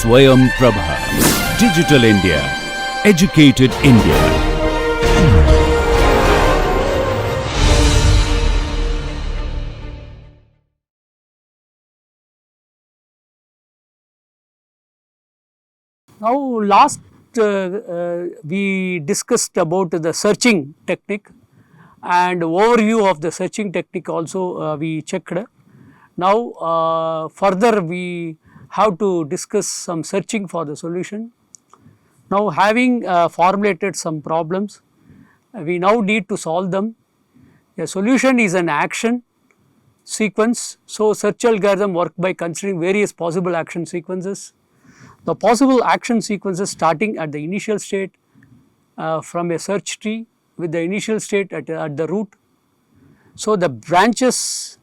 Swayam Prabha. Digital India. Educated India. Now, last we discussed about the searching technique and overview of the searching technique also we checked. Now, further we have to discuss some searching for the solution. Now, having formulated some problems, we now need to solve them. A solution is an action sequence. So, search algorithm work by considering various possible action sequences. The possible action sequences starting at the initial state from a search tree with the initial state at the root. So, the branches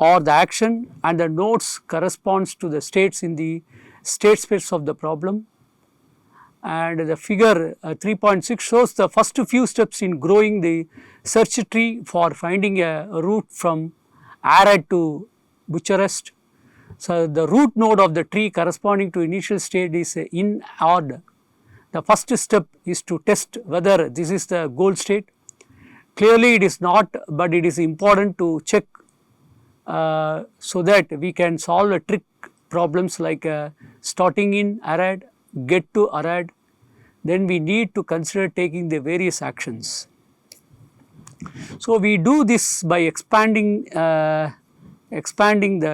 or the action and the nodes corresponds to the states in the state space of the problem, and the figure 3.6 shows the first few steps in growing the search tree for finding a route from Arad to Bucharest. So, the root node of the tree corresponding to initial state is in order. The first step is to test whether this is the goal state. Clearly, it is not, but it is important to check so that we can solve a trick problems like starting in Arad, get to Arad. Then we need to consider taking the various actions. So, we do this by expanding the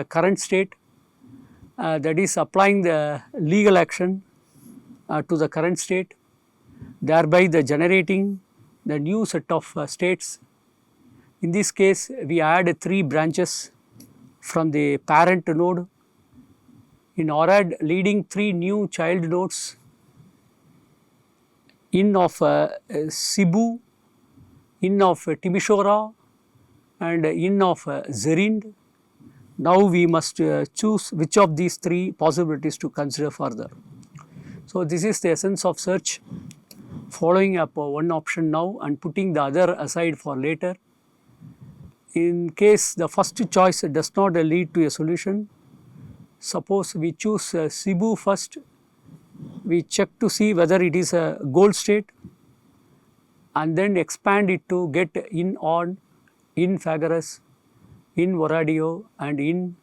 current state, that is applying the legal action to the current state, thereby the generating the new set of states. In this case, we add 3 branches from the parent node. In Arad, leading 3 new child nodes, in of Sibu, in of Timisoara, and in of Zerind. Now, we must choose which of these 3 possibilities to consider further. So, this is the essence of search, following up one option now and putting the other aside for later. In case the first choice does not lead to a solution, suppose we choose Sibu first, we check to see whether it is a goal state and then expand it to get in on, in Fagaras, in Voradio and in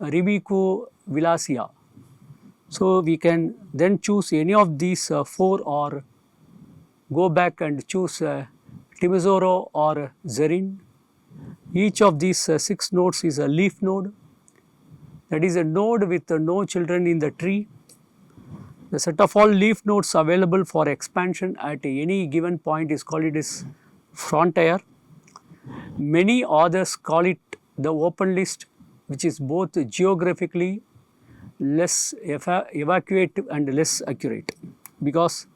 Ribico Villasia. So, we can then choose any of these 4 or go back and choose Timisoara or Zerin. Each of these 6 nodes is a leaf node, that is a node with no children in the tree. The set of all leaf nodes available for expansion at any given point is called as frontier. Many authors call it the open list, which is both geographically less evacuative and less accurate, because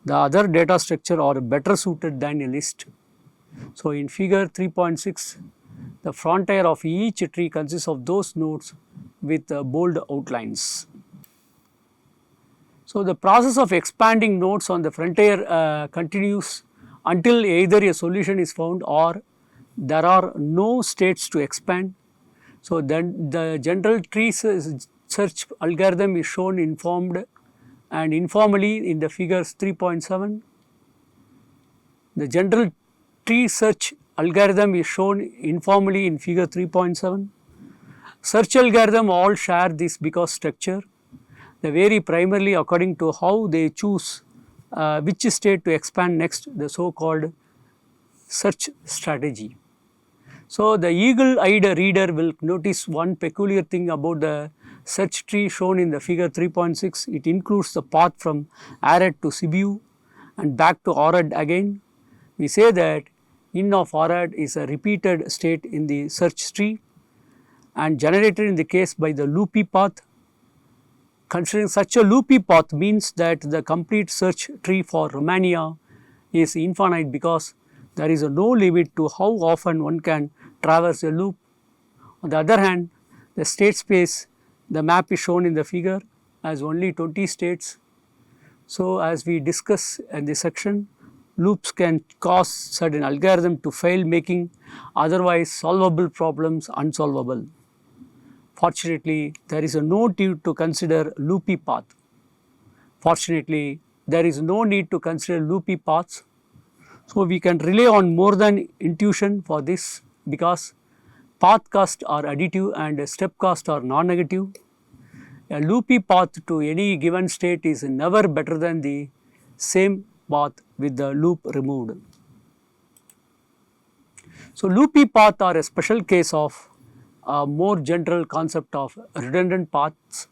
the other data structure are better suited than a list. So, in figure 3.6, the frontier of each tree consists of those nodes with bold outlines. So, the process of expanding nodes on the frontier continues until either a solution is found or there are no states to expand. So, then the general tree search algorithm is shown informed and informally in the figures 3.7. The general tree search algorithm is shown informally in figure 3.7. Search algorithm all share this because structure. They vary primarily according to how they choose which state to expand next, the so called search strategy. So, the eagle-eyed reader will notice one peculiar thing about the search tree shown in the figure 3.6. It includes the path from Arad to Sibiu and back to Arad again. We say that in of Arad is a repeated state in the search tree and generated in the case by the loopy path. Considering such a loopy path means that the complete search tree for Romania is infinite, because there is no limit to how often one can traverse a loop. On the other hand, the state space, the map is shown in the figure as only 20 states. So, as we discuss in this section, loops can cause certain algorithm to fail, making otherwise solvable problems unsolvable. Fortunately, there is no need to consider loopy path. Fortunately, there is no need to consider loopy paths. So, we can rely on more than intuition for this, because path costs are additive and step costs are non-negative. A loopy path to any given state is never better than the same path with the loop removed. So, loopy paths are a special case of a more general concept of redundant paths,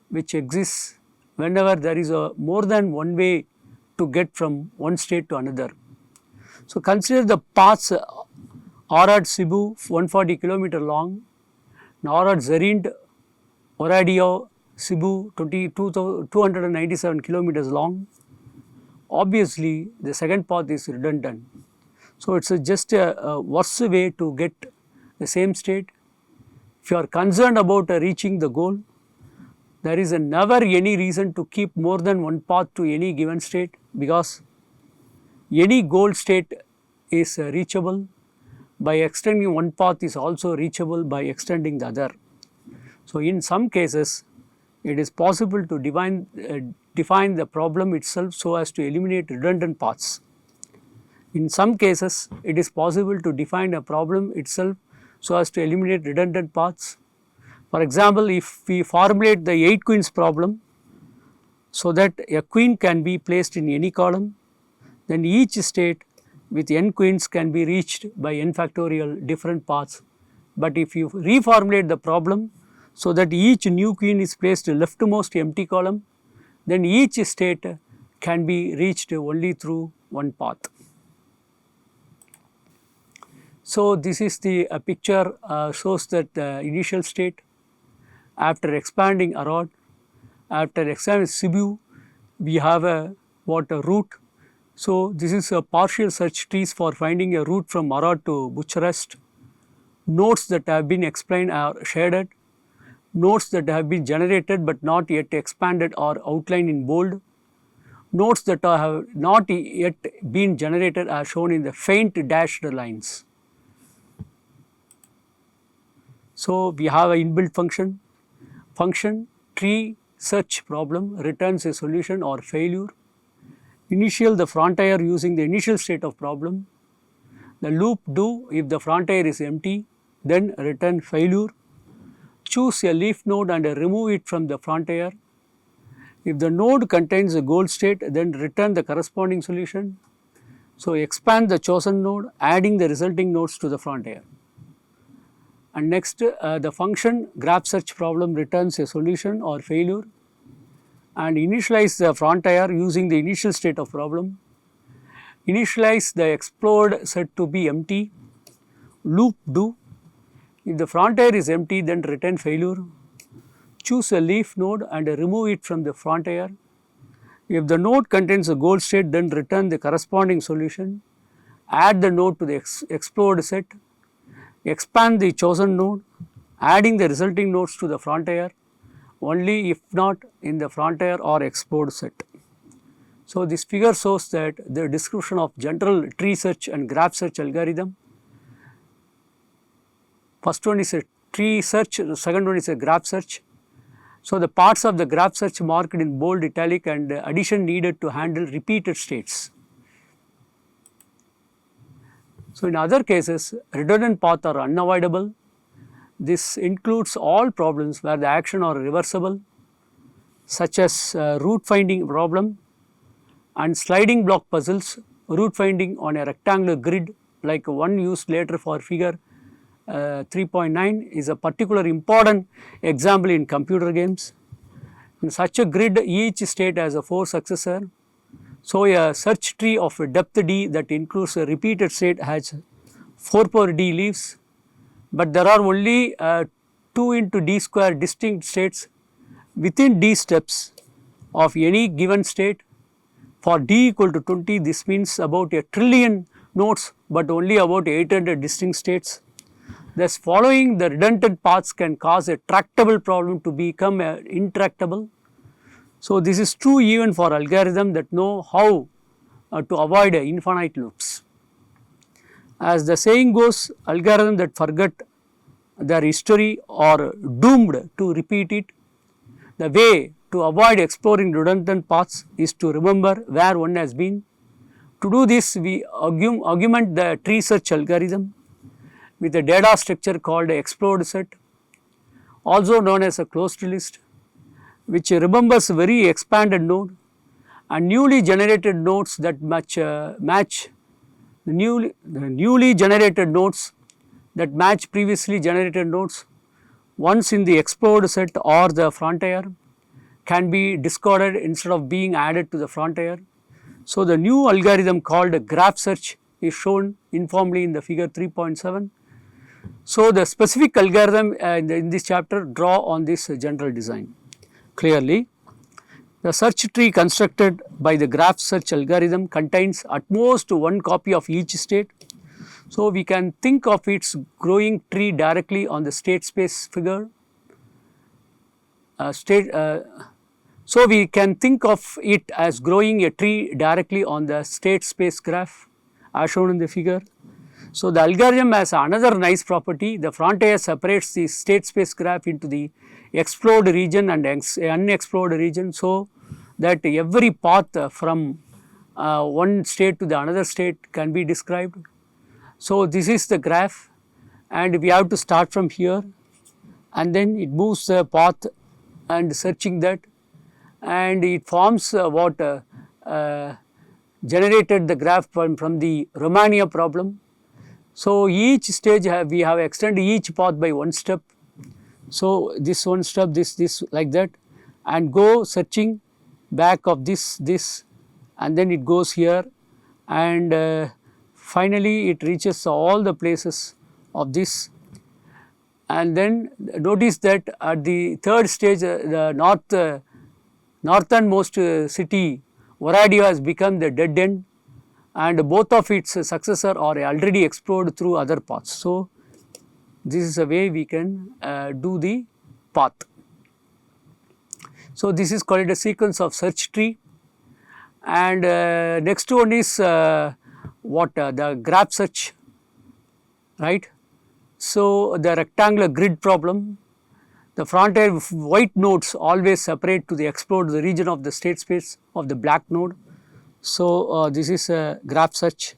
which exists whenever there is a more than one way to get from one state to another. So, consider the paths Arad Cebu 140 km long, Arad Zarind Oradio Cebu 297 km long. Obviously, the second path is redundant. So, it is just a worse way to get the same state. If you are concerned about reaching the goal, there is never any reason to keep more than one path to any given state, because any goal state is reachable by extending one path, is also reachable by extending the other. So, in some cases it is possible to define the problem itself so as to eliminate redundant paths. In some cases it is possible to define a problem itself so as to eliminate redundant paths. For example, if we formulate the 8 queens problem so that a queen can be placed in any column, then each state with n queens can be reached by n factorial different paths. But if you reformulate the problem so that each new queen is placed leftmost empty column, then each state can be reached only through one path. So, this is the picture shows that the initial state after expanding Arad, after expanding Cebu, we have a route. So, this is a partial search trees for finding a route from Arad to Bucharest. Nodes that have been explained are shaded, nodes that have been generated but not yet expanded are outlined in bold, nodes that have not yet been generated are shown in the faint dashed lines. So, we have an inbuilt function tree search problem returns a solution or failure. Initial the frontier using the initial state of problem. The loop do if the frontier is empty, then return failure. Choose a leaf node and remove it from the frontier. If the node contains a goal state, then return the corresponding solution. So, expand the chosen node, adding the resulting nodes to the frontier. And next, the function graph search problem returns a solution or failure, and initialize the frontier using the initial state of problem. Initialize the explored set to be empty. Loop do. If the frontier is empty, then return failure. Choose a leaf node and remove it from the frontier. If the node contains a goal state, then return the corresponding solution. Add the node to the explored set. Expand the chosen node, adding the resulting nodes to the frontier only if not in the frontier or explored set. So, this figure shows that the description of general tree search and graph search algorithm. First one is a tree search, the second one is a graph search. So, the parts of the graph search marked in bold, italic and addition needed to handle repeated states. So, in other cases redundant paths are unavoidable. This includes all problems where the action are reversible, such as route finding problem and sliding block puzzles. Route finding on a rectangular grid like one used later for figure 3.9 is a particular important example in computer games. In such a grid, each state has a 4 successor. So, a search tree of a depth d that includes a repeated state has 4 power d leaves, but there are only 2 into d square distinct states within d steps of any given state. For d equal to 20, this means about a trillion nodes, but only about 800 distinct states. Thus, following the redundant paths can cause a tractable problem to become intractable. So, this is true even for algorithms that know how to avoid infinite loops. As the saying goes, algorithms that forget their history or doomed to repeat it. The way to avoid exploring redundant paths is to remember where one has been. To do this, we augment the tree search algorithm with a data structure called explored set, also known as a closed list, which remembers very expanded node and newly generated nodes that match the newly generated nodes that match previously generated nodes. Once in the explored set or the frontier can be discarded instead of being added to the frontier. So, the new algorithm called graph search is shown informally in the figure 3.7. So, the specific algorithm in this chapter draw on this general design. Clearly, the search tree constructed by the graph search algorithm contains at most one copy of each state. So, we can think of its growing tree directly on the state space figure. So, we can think of it as growing a tree directly on the state space graph as shown in the figure. So, the algorithm has another nice property. The frontier separates the state space graph into the explored region and unexplored region, so that every path from one state to the another state can be described. So, this is the graph and we have to start from here and then it moves the path and searching that, and it forms what generated the graph from the Romania problem. So, each stage we have extended each path by one step. So, this one step, this like that, and go searching back of this and then it goes here, and finally it reaches all the places of this. And then notice that at the third stage the northernmost city Varadio has become the dead end, and both of its successor are already explored through other paths. So, this is a way we can do the path. So, this is called a sequence of search tree, and next one is the graph search, right. So, the rectangular grid problem, the frontier white nodes always separate to the explored the region of the state space of the black node. So, this is a graph search,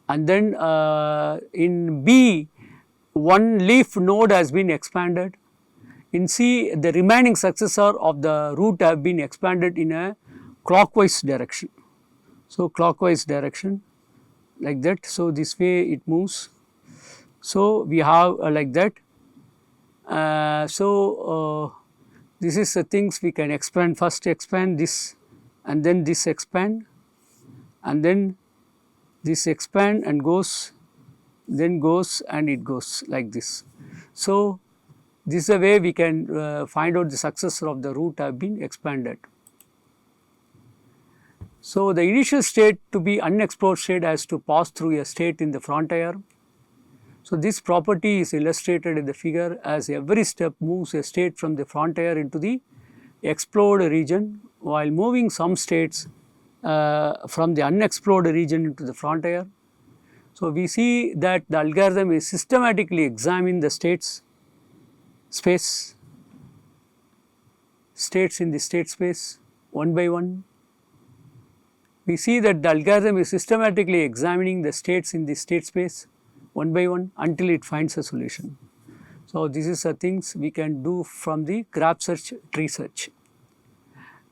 and then in B one leaf node has been expanded. In C, the remaining successor of the root have been expanded in a clockwise direction. So, clockwise direction like that. So, this way it moves. So, we have like that. This is the things we can expand. First expand this and then this expand and then this expand and goes, then goes and it goes like this. So, this is a way we can find out the successor of the root have been expanded. So, the initial state to be unexplored state has to pass through a state in the frontier. So, this property is illustrated in the figure as every step moves a state from the frontier into the explored region, while moving some states from the unexplored region into the frontier. So, we see that the algorithm is systematically examining the states in the state space one by one. We see that the algorithm is systematically examining the states in the state space one by one until it finds a solution. So, this is the things we can do from the graph search, tree search.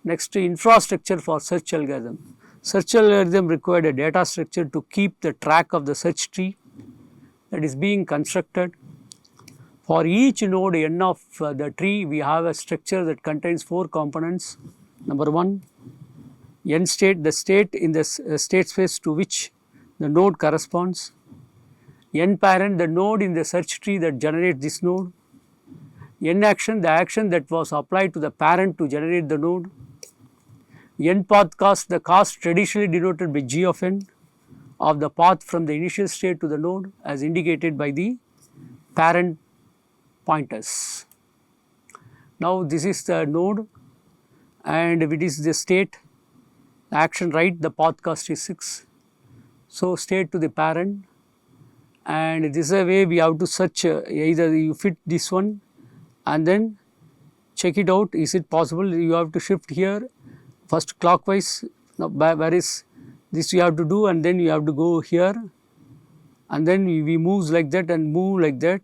Next, infrastructure for search algorithm. Search algorithm required a data structure to keep the track of the search tree that is being constructed. For each node n of the tree, we have a structure that contains 4 components. Number 1, n state, the state in the state space to which the node corresponds. N parent, the node in the search tree that generates this node. N action, the action that was applied to the parent to generate the node. N path cost, the cost traditionally denoted by g of n of the path from the initial state to the node as indicated by the parent pointers. Now, this is the node and if it is the state, action right, the path cost is 6. So, state to the parent, and this is a way we have to search, either you fit this one and then check it out, is it possible. You have to shift here first clockwise, now where is this you have to do, and then you have to go here, and then we move like that and move like that,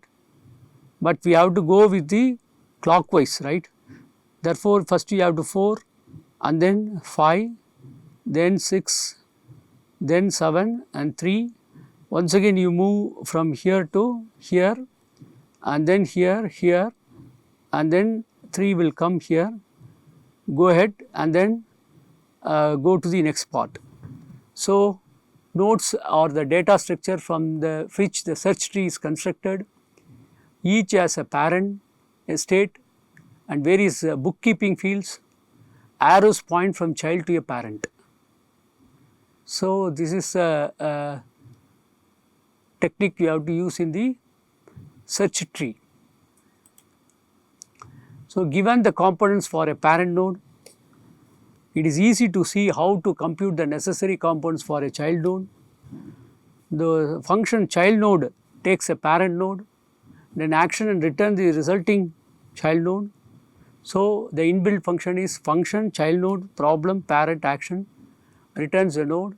but we have to go with the clockwise, right. Therefore, first you have to 4 and then 5, then 6, then 7 and 3. Once again you move from here to here, and then here, here, and then 3 will come here. Go ahead and then go to the next part. So, nodes are the data structure from which the search tree is constructed. Each has a parent, a state, and various bookkeeping fields. Arrows point from child to a parent. So, this is a technique you have to use in the search tree. So, given the components for a parent node, it is easy to see how to compute the necessary components for a child node. The function child node takes a parent node, then action and return the resulting child node. So, the inbuilt function is function child node problem parent action returns a node,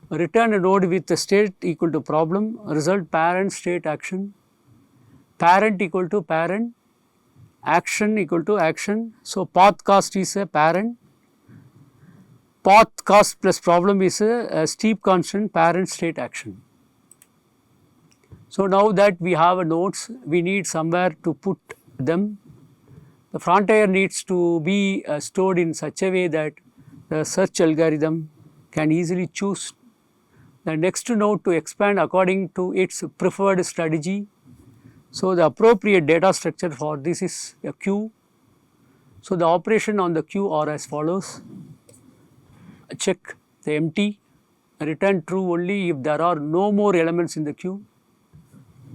return a node with the state equal to problem result parent state action, parent equal to parent, action equal to action. So, path cost is a parent, path cost plus problem is a steep constant parent state action. So, now that we have a nodes, we need somewhere to put them. The frontier needs to be stored in such a way that the search algorithm can easily choose the next node to expand according to its preferred strategy. So, the appropriate data structure for this is a queue. So, the operation on the queue are as follows: check the empty, return true only if there are no more elements in the queue,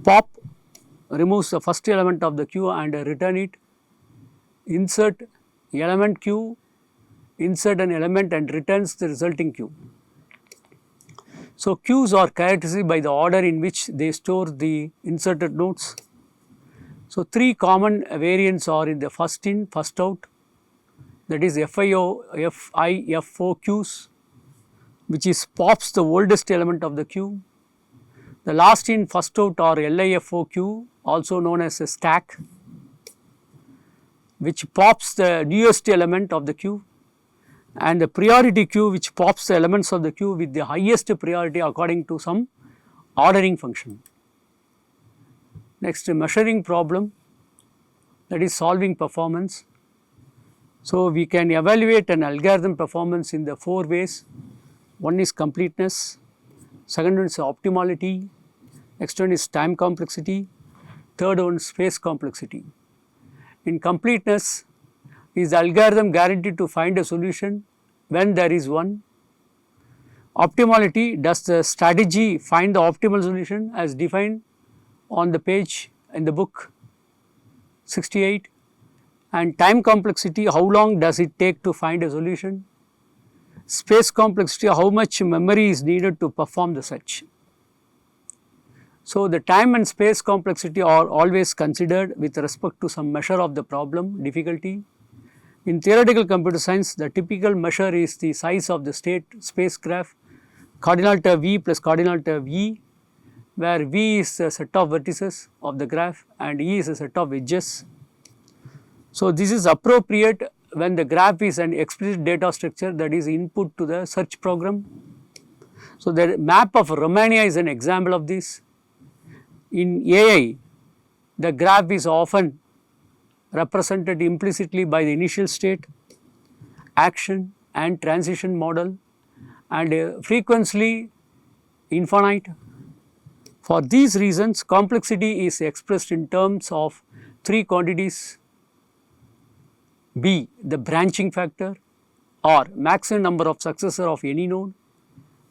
pop removes the first element of the queue and return it, insert element queue, insert an element and returns the resulting queue. So, queues are characterized by the order in which they store the inserted nodes. So, 3 common variants are in the first in, first out, that is FIFO queues, which is pops the oldest element of the queue. The last in, first out or LIFO queue, also known as a stack, which pops the newest element of the queue, and the priority queue which pops the elements of the queue with the highest priority according to some ordering function. Next, measuring problem, that is solving performance. So, we can evaluate an algorithm performance in the 4 ways. One is completeness, second one is optimality, next one is time complexity, third one is space complexity. In completeness, is the algorithm guaranteed to find a solution when there is one? Optimality, does the strategy find the optimal solution as defined on the page in the book 68? And time complexity, how long does it take to find a solution? Space complexity, how much memory is needed to perform the search? So, the time and space complexity are always considered with respect to some measure of the problem difficulty. In theoretical computer science, the typical measure is the size of the state space graph, cardinality V plus cardinality E, where V is a set of vertices of the graph and E is a set of edges. So, this is appropriate when the graph is an explicit data structure that is input to the search program. So, the map of Romania is an example of this. In AI, the graph is often represented implicitly by the initial state, action and transition model, and frequently infinite. For these reasons, complexity is expressed in terms of 3 quantities: B, the branching factor, or maximum number of successor of any node;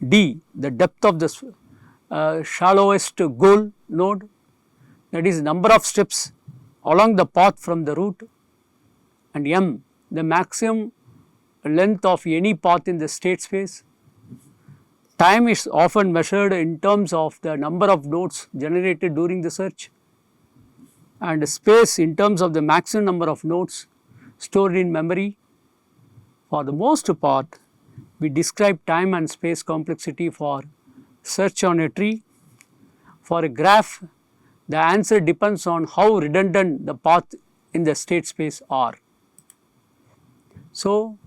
D, the depth of the shallowest goal node, that is number of steps along the path from the root; and M, the maximum length of any path in the state space. time is often measured in terms of the number of nodes generated during the search, and space in terms of the maximum number of nodes stored in memory. For the most part, we describe time and space complexity for search on a tree. For a graph, the answer depends on how redundant the path in the state space are. So,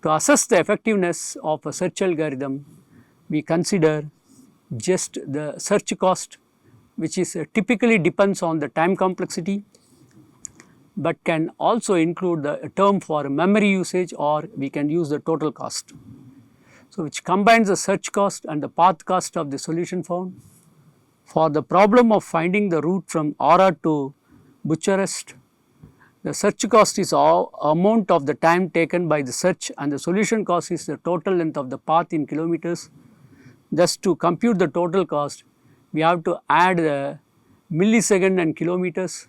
to assess the effectiveness of a search algorithm, we consider just the search cost, which is typically depends on the time complexity, but can also include the term for memory usage, or we can use the total cost. So, which combines the search cost and the path cost of the solution found. For the problem of finding the route from Aura to Bucharest, the search cost is amount of the time taken by the search, and the solution cost is the total length of the path in kilometers. Thus, to compute the total cost, we have to add the millisecond and kilometers.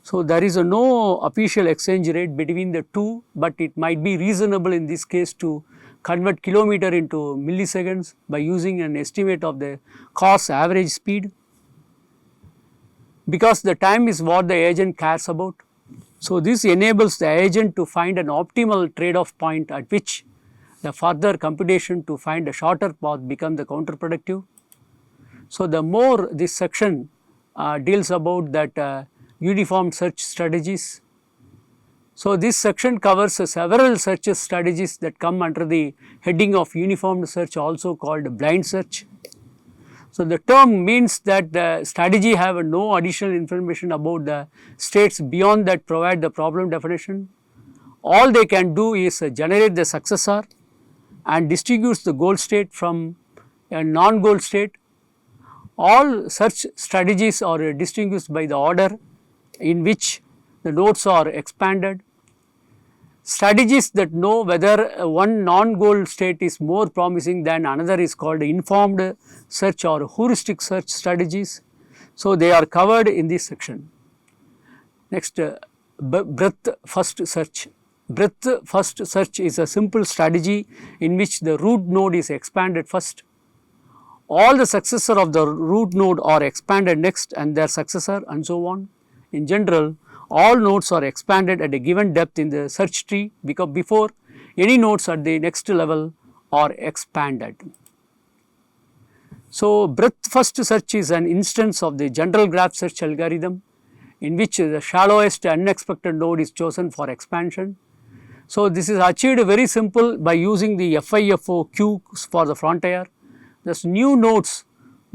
So, there is no official exchange rate between the two, but it might be reasonable in this case to convert kilometer into milliseconds by using an estimate of the course average speed, because the time is what the agent cares about. So, this enables the agent to find an optimal trade-off point at which the further computation to find a shorter path become the counterproductive. So, the more this section deals about that uniform search strategies. So, this section covers several search strategies that come under the heading of uniform search, also called blind search. So, the term means that the strategy have no additional information about the states beyond that provide the problem definition. All they can do is generate the successor and distinguish the goal state from a non-goal state. All search strategies are distinguished by the order in which the nodes are expanded. Strategies that know whether one non-goal state is more promising than another is called informed search or heuristic search strategies. So, they are covered in this section. Next, breadth first search. Breadth first search is a simple strategy in which the root node is expanded first. All the successor of the root node are expanded next, and their successor, and so on. In general, all nodes are expanded at a given depth in the search tree, because before any nodes at the next level are expanded. So, breadth first search is an instance of the general graph search algorithm in which the shallowest unexpected node is chosen for expansion. So, this is achieved very simple by using the FIFO queues for the frontier. Thus, new nodes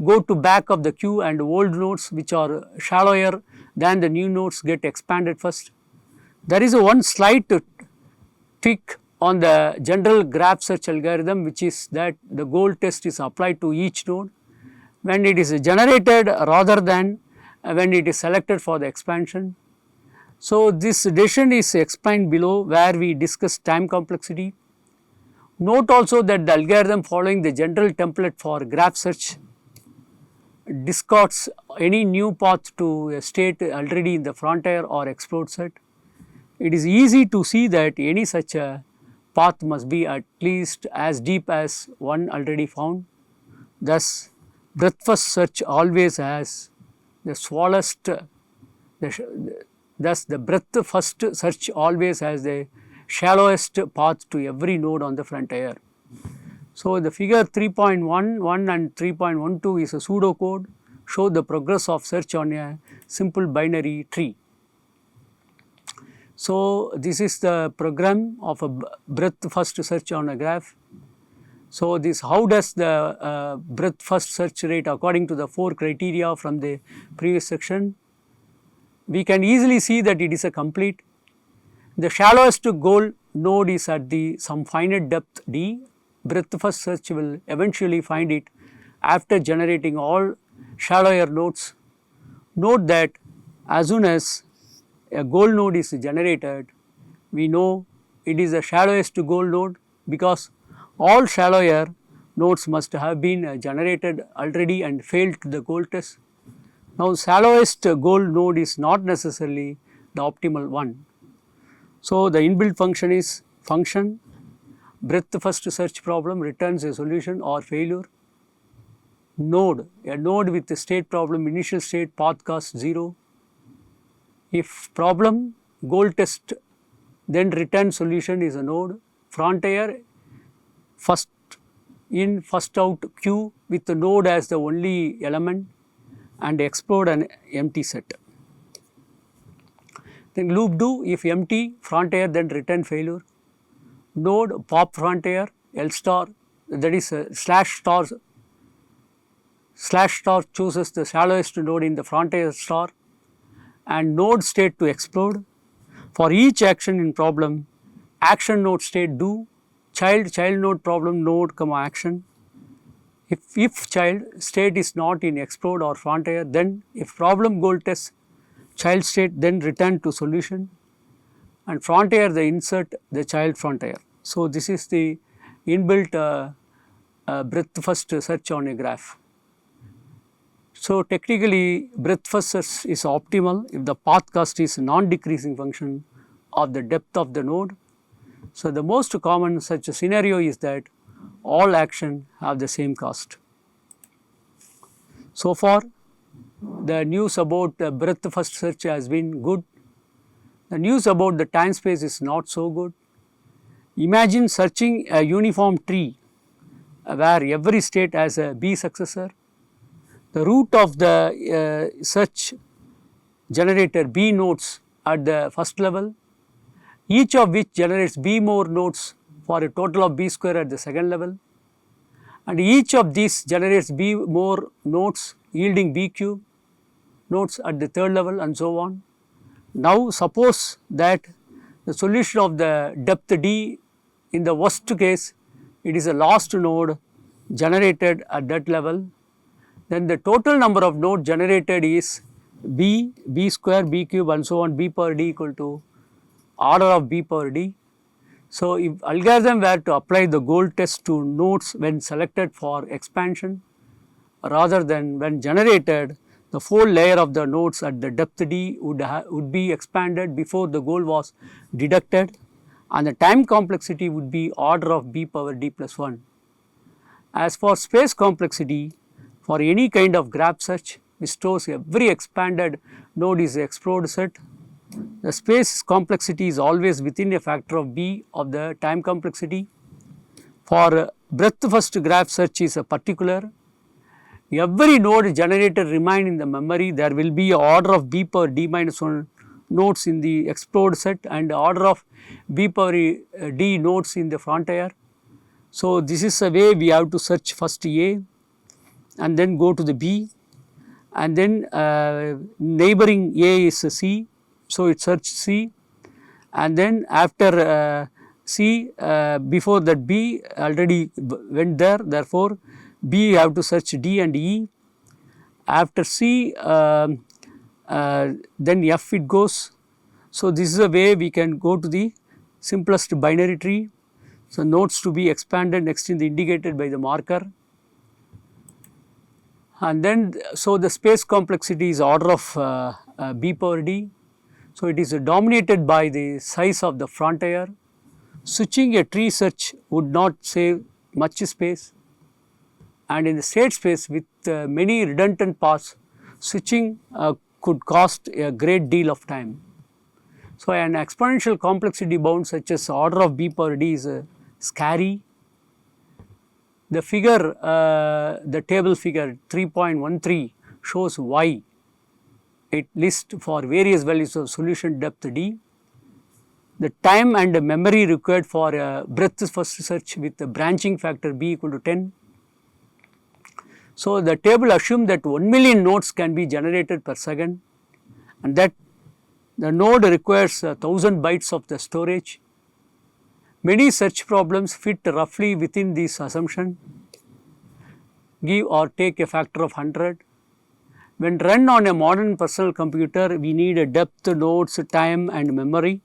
go to back of the queue, and old nodes which are shallower than the new nodes get expanded first. There is one slight tweak on the general graph search algorithm, which is that the goal test is applied to each node when it is generated rather than when it is selected for the expansion. So, this decision is explained below, where we discuss time complexity. Note also that the algorithm following the general template for graph search discards any new path to a state already in the frontier or explode set. It is easy to see that any such a path must be at least as deep as one already found. Thus, breadth first search always has the smallest, thus the breadth first search always has the shallowest path to every node on the frontier. So, the figure 3.11 and 3.12 is a pseudocode, show the progress of search on a simple binary tree. So, this is the program of a breadth first search on a graph. So, this how does the breadth first search rate according to the 4 criteria from the previous section. We can easily see that it is a complete. The shallowest goal node is at the some finite depth d. Breadth first search will eventually find it after generating all shallower nodes. Note that as soon as a goal node is generated, we know it is the shallowest goal node, because all shallower nodes must have been generated already and failed to the goal test. Now, shallowest goal node is not necessarily the optimal one. So, the inbuilt function is function breadth first search problem returns a solution or failure. Node, a node with a state problem, initial state, path cost 0. If problem goal test then return solution is a node. Frontier, first in first out queue with the node as the only element and explode an empty set. Then loop do, if empty frontier then return failure. Node pop frontier L star, that is slash star chooses the shallowest node in the frontier star and node state to explode. For each action in problem, action node state do, child node problem node comma action. If child state is not in explode or frontier, then if problem goal test child state then return to solution and frontier the insert the child frontier. So, this is the inbuilt breadth first search on a graph. So, technically breadth first search is optimal if the path cost is non-decreasing function of the depth of the node. So, the most common such a scenario is that all action have the same cost. So far the news about breadth first search has been good. The news about the time space is not so good. Imagine searching a uniform tree where every state has a B successor. The root of the search generator B nodes at the first level, each of which generates B more nodes for a total of B square at the second level, and each of these generates B more nodes yielding B cube nodes at the third level and so on. Now suppose that the solution of the depth D, in the worst case it is a last node generated at that level, then the total number of nodes generated is B, B square, B cube and so on, B power D equal to order of B power D. So, if algorithm were to apply the goal test to nodes when selected for expansion rather than when generated, the fold layer of the nodes at the depth D would be expanded before the goal was deducted and the time complexity would be order of B power D plus 1. As for space complexity, for any kind of graph search which stores every expanded node is an explode set, the space complexity is always within a factor of B of the time complexity. For breadth first graph search is a particular, every node generated remain in the memory, there will be a order of B power D minus 1 nodes in the explode set and order of B power D nodes in the frontier. So, this is a way we have to search first A and then go to the B and then neighboring A is C. So, it search C and then after C before that B already went there, therefore, B you have to search D and E. After C then F it goes. So, this is a way we can go to the simplest binary tree. So, nodes to be expanded next in the indicated by the marker. And then, so the space complexity is order of B power D. So, it is dominated by the size of the frontier. Switching a tree search would not save much space, and in the state space with many redundant paths, switching could cost a great deal of time. So, an exponential complexity bound such as order of B power D is scary. The figure, the table figure 3.13 shows why. It lists for various values of solution depth D, the time and the memory required for a breadth first search with the branching factor B equal to 10. So, the table assumes that 1 million nodes can be generated per second and that the node requires 1000 bytes of the storage. Many search problems fit roughly within this assumption, give or take a factor of 100. When run on a modern personal computer, we need a depth, nodes, time and memory.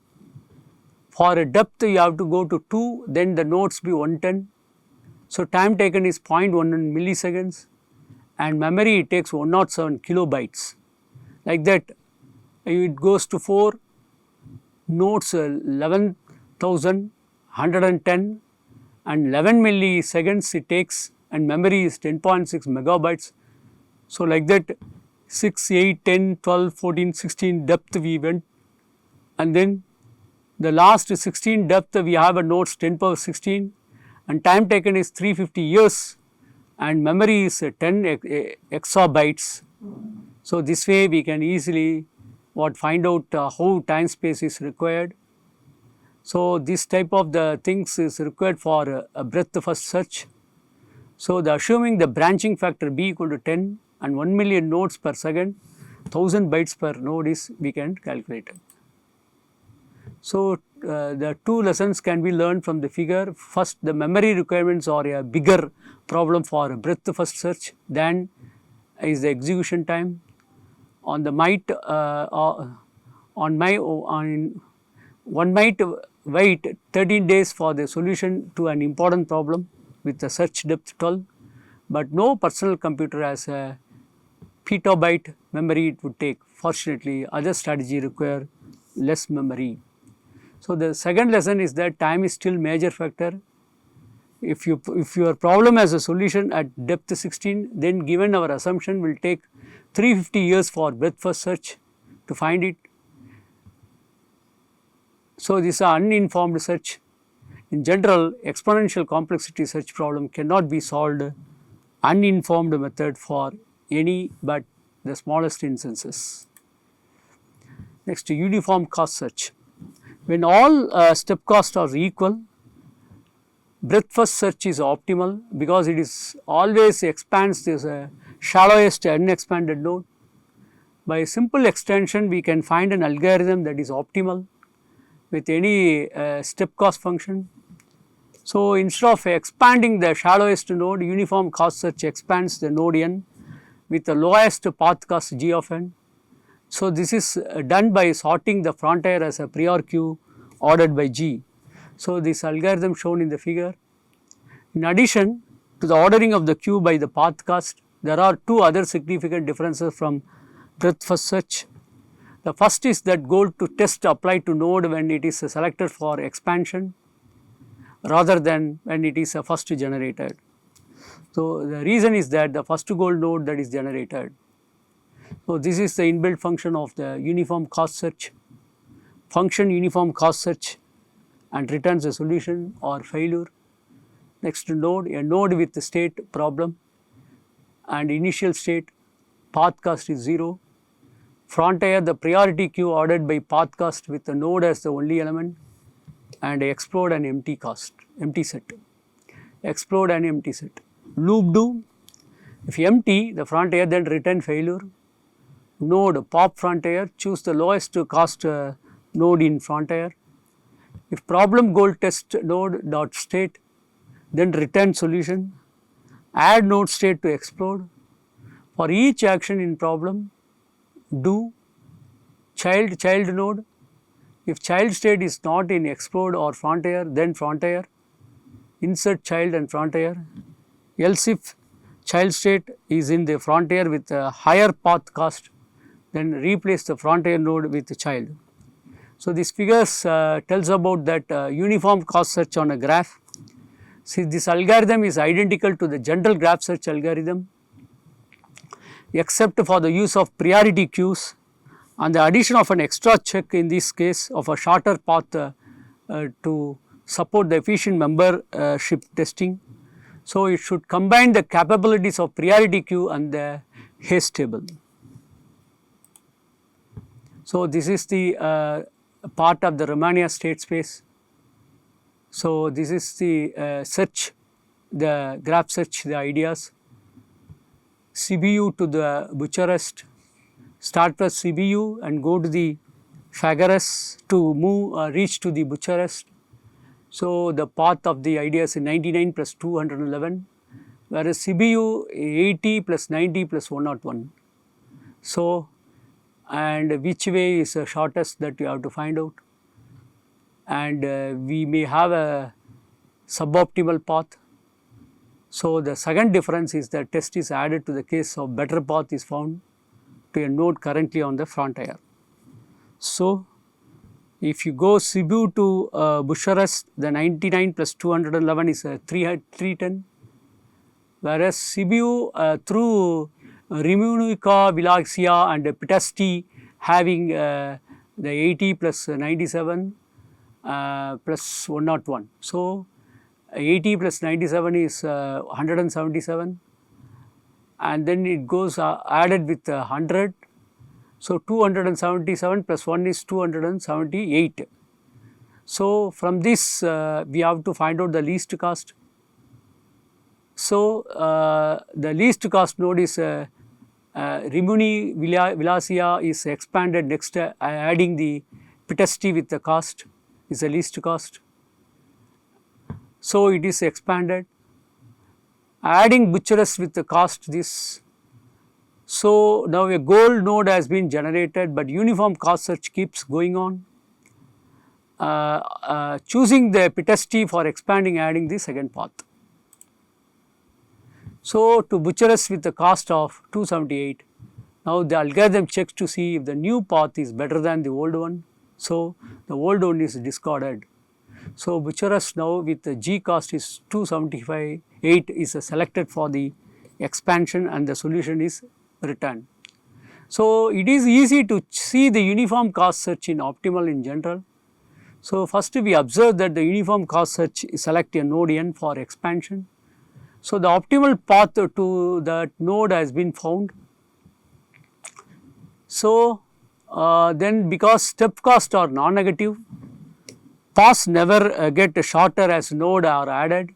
For a depth you have to go to 2, then the nodes be 110. So, time taken is 0.1 milliseconds and memory it takes 107 kilobytes. Like that it goes to 4 nodes 11,110 and 11 milliseconds it takes, and memory is 10.6 megabytes. So, like that 6, 8, 10, 12, 14, 16 depth we went, and then the last 16 depth we have a nodes 10 power 16, and time taken is 350 years, and memory is 10 exabytes. So, this way we can easily find out how time space is required. So, this type of the things is required for a breadth first search. So, assuming the branching factor b equal to 10 and 1 million nodes per second, 1000 bytes per node is we can calculate it. So, the two lessons can be learned from the figure. First, the memory requirements are a bigger problem for a breadth first search than is the execution time. On the one might wait 13 days for the solution to an important problem with the search depth 12, but no personal computer has a petabyte memory it would take. Fortunately, other strategy require less memory. So, the second lesson is that time is still major factor. If your problem has a solution at depth 16, then given our assumption will take 350 years for breadth first search to find it. So, this is an uninformed search. In general, exponential complexity search problem cannot be solved uninformed method for any but the smallest instances. Next, uniform cost search. When all step costs are equal, breadth first search is optimal because it is always expands this shallowest unexpanded node. By a simple extension, we can find an algorithm that is optimal with any step cost function. So, instead of expanding the shallowest node, uniform cost search expands the node n with the lowest path cost g of n. So, this is done by sorting the frontier as a prior queue ordered by g. So, this algorithm shown in the figure. In addition to the ordering of the queue by the path cost, there are two other significant differences from breadth first search. The first is that goal to test applied to node when it is selected for expansion rather than when it is first generated. So, the reason is that the first goal node that is generated. So, this is the inbuilt function of the uniform cost search. Function uniform cost search and returns a solution or failure. Next node, a node with the state problem and initial state, path cost is 0. Frontier, the priority queue ordered by path cost with the node as the only element, and explode an empty set. Explode an empty set. Loop do, if empty, the frontier then return failure. Node pop frontier, choose the lowest cost node in frontier. If problem goal test node dot state, then return solution. Add node state to explode. For each action in problem, do child node. If child state is not in explode or frontier, then frontier. Insert child and frontier. Else if child state is in the frontier with a higher path cost, then replace the frontier node with the child. So, this figures tells about that uniform cost search on a graph. See, this algorithm is identical to the general graph search algorithm except for the use of priority queues and the addition of an extra check in this case of a shorter path to support the efficient membership testing. So, it should combine the capabilities of priority queue and the haste table. So, this is the part of the Romania state space. So, this is the search, the graph search, the ideas. CBU to the Bucharest, start with CBU and go to the Fagares to move reach to the Bucharest. So, the path of the ideas is 99 plus 211, whereas CBU 80 plus 90 plus 101. So, and which way is the shortest that you have to find out, and we may have a suboptimal path. So, the second difference is that test is added to the case of better path is found to a node currently on the frontier. So, If you go Cebu to Bucharest, the 99 plus 211 is 310, whereas Cebu through Rimunica, Vilaxia and Pitasti having the 80 plus 97 plus 101. So, 80 plus 97 is 177, and then it goes added with 100. So, 277 plus 1 is 278. So, from this we have to find out the least cost. So, the least cost node is Rimini Vilasia is expanded next, adding the Pitasti with the cost is the least cost. So, it is expanded, adding Bucharest with the cost this. So, now a gold node has been generated, but uniform cost search keeps going on, choosing the Pitasti for expanding, adding the second path. So, to Bucharest with the cost of 278, now the algorithm checks to see if the new path is better than the old one. So, the old one is discarded. So, Bucharest now with the G cost is 275.8 is selected for the expansion, and the solution is returned. So, it is easy to see the uniform cost search in optimal in general. So, first we observe that the uniform cost search select a node n for expansion. So, the optimal path to that node has been found. So, then because step costs are non-negative, paths never get shorter as node are added.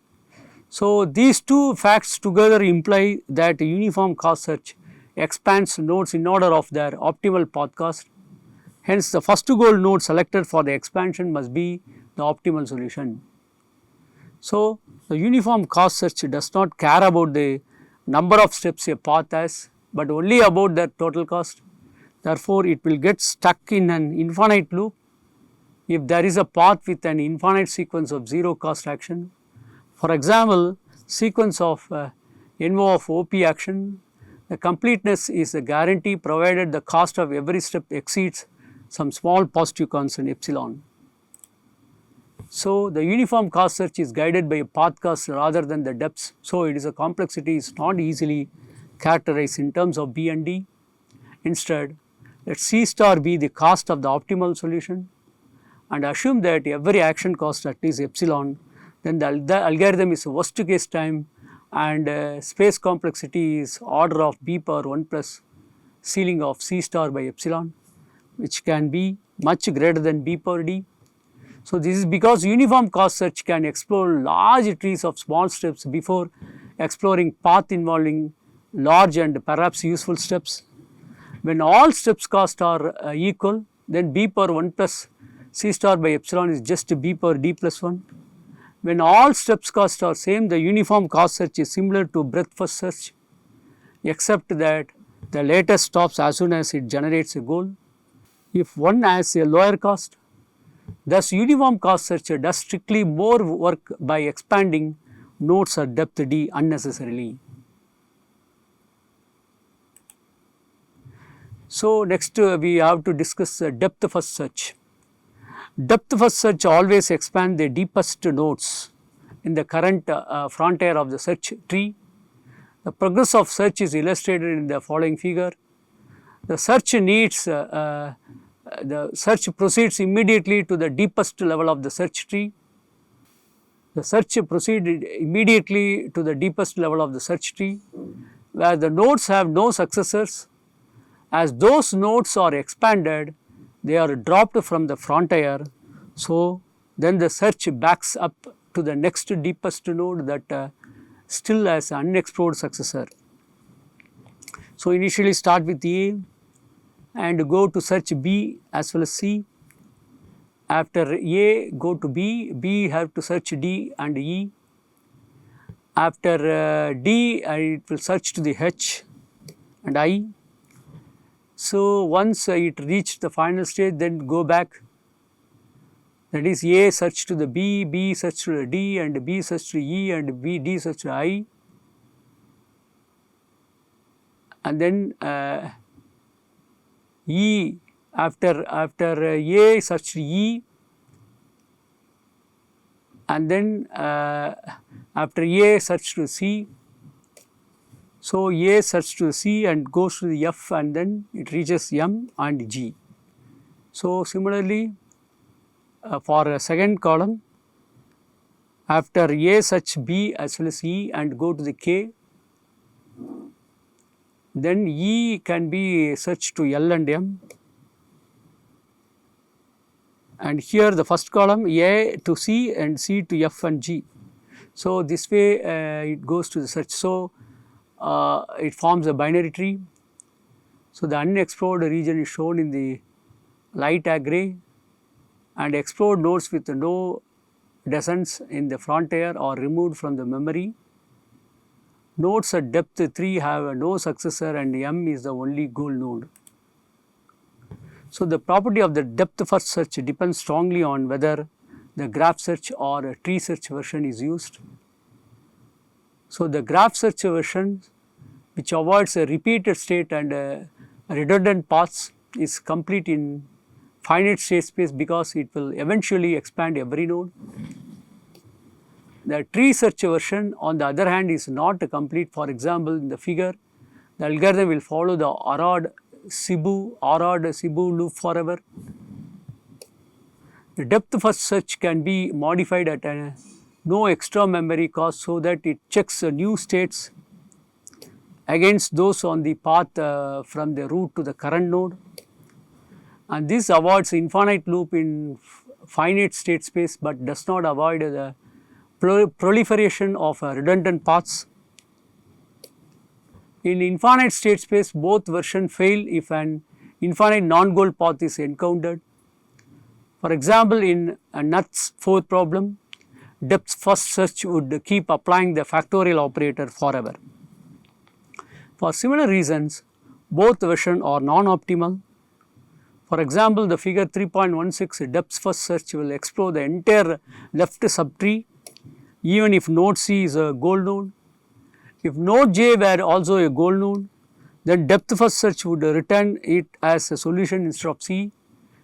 So, these two facts together imply that uniform cost search expands nodes in order of their optimal path cost. Hence, the first goal node selected for the expansion must be the optimal solution. So, the uniform cost search does not care about the number of steps a path has, but only about their total cost. Therefore, it will get stuck in an infinite loop if there is a path with an infinite sequence of zero cost action. For example, sequence of NO of OP action, the completeness is a guarantee provided the cost of every step exceeds some small positive constant epsilon. So, the uniform cost search is guided by a path cost rather than the depths. So, it is a complexity is not easily characterized in terms of B and D. Instead, let C star be the cost of the optimal solution, and assume that every action cost at least epsilon, then the algorithm is worst case time, and space complexity is order of B power 1 plus ceiling of C star by epsilon, which can be much greater than B power D. So, this is because uniform cost search can explore large trees of small steps before exploring path involving large and perhaps useful steps. When all steps cost are equal, then B power 1 plus C star by epsilon is just B power D plus 1. When all steps cost are same, the uniform cost search is similar to breadth first search, except that the latest stops as soon as it generates a goal. If one has a lower cost, thus uniform cost search does strictly more work by expanding nodes at depth D unnecessarily. So, next we have to discuss depth first search. Depth first search always expand the deepest nodes in the current frontier of the search tree. The progress of search is illustrated in the following figure. The search needs the search proceeds immediately to the deepest level of the search tree. The search proceeds immediately to the deepest level of the search tree, where the nodes have no successors. As those nodes are expanded, they are dropped from the frontier. So, then the search backs up to the next deepest node that still has an unexplored successor. So, initially start with A and go to search B as well as C. After A, go to B, B have to search D and E. After D, it will search to the H and I. So, once it reached the final stage, then go back, that is A search to the B, B search to the D, and B search to E, and B, D search to I, and then E after A searched E, and then after A search to C. So, A search to C and goes to the F, and then it reaches M and G. So, similarly for a second column, after A search B as well as E and go to the K, then E can be searched to L and M, and here the first column A to C and C to F and G. So, this way it goes to the search. So, it forms a binary tree. So, the unexplored region is shown in the light gray, and explored nodes with no descents in the frontier are removed from the memory. Nodes at depth 3 have no successor, and M is the only goal node. So, the property of the depth first search depends strongly on whether the graph search or a tree search version is used. So, the graph search version, which avoids a repeated state and redundant paths, is complete in finite state space because it will eventually expand every node. The tree search version, on the other hand, is not complete. For example, in the figure, the algorithm will follow the Arad-Sibu loop forever. The depth first search can be modified at no extra memory cost, so that it checks new states against those on the path from the root to the current node, and this avoids infinite loop in finite state space, but does not avoid the proliferation of redundant paths. In infinite state space, both versions fail if an infinite non-goal path is encountered. For example, in a nuts fourth problem, depth first search would keep applying the factorial operator forever. For similar reasons, both versions are non-optimal. For example, the figure 3.16 depth first search will explore the entire left subtree even if node C is a goal node. If node J were also a goal node, then depth first search would return it as a solution instead of C,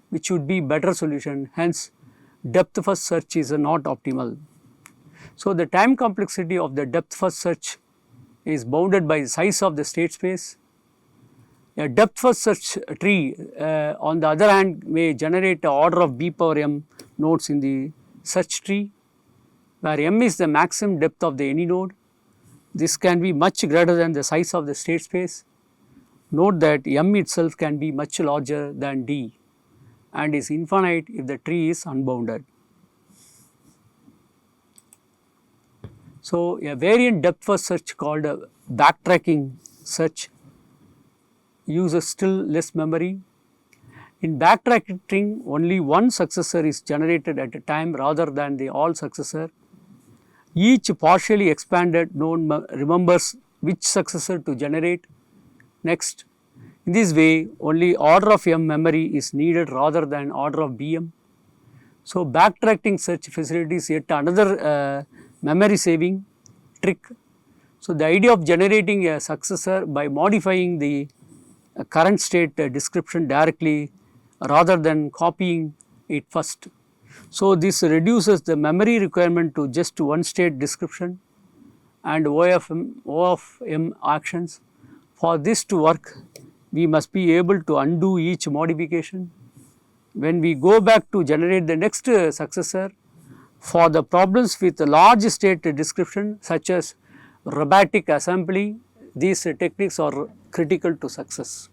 which would be better solution. Hence, depth first search is not optimal. So, the time complexity of the depth first search is bounded by the size of the state space. A depth first search tree on the other hand may generate an order of b power m nodes in the search tree, where m is the maximum depth of any node. This can be much greater than the size of the state space. Note that m itself can be much larger than d and is infinite if the tree is unbounded. So, a variant depth first search called a backtracking search uses still less memory. In backtracking, only one successor is generated at a time rather than the all successor. Each partially expanded node remembers which successor to generate next. In this way, only order of m memory is needed rather than order of bm. So, backtracking search facilitates yet another memory saving trick. So, the idea of generating a successor by modifying the current state description directly rather than copying it first. So, this reduces the memory requirement to just one state description and O of m actions. For this to work, we must be able to undo each modification. When we go back to generate the next successor, for the problems with large state description such as robotic assembly, these techniques are critical to success.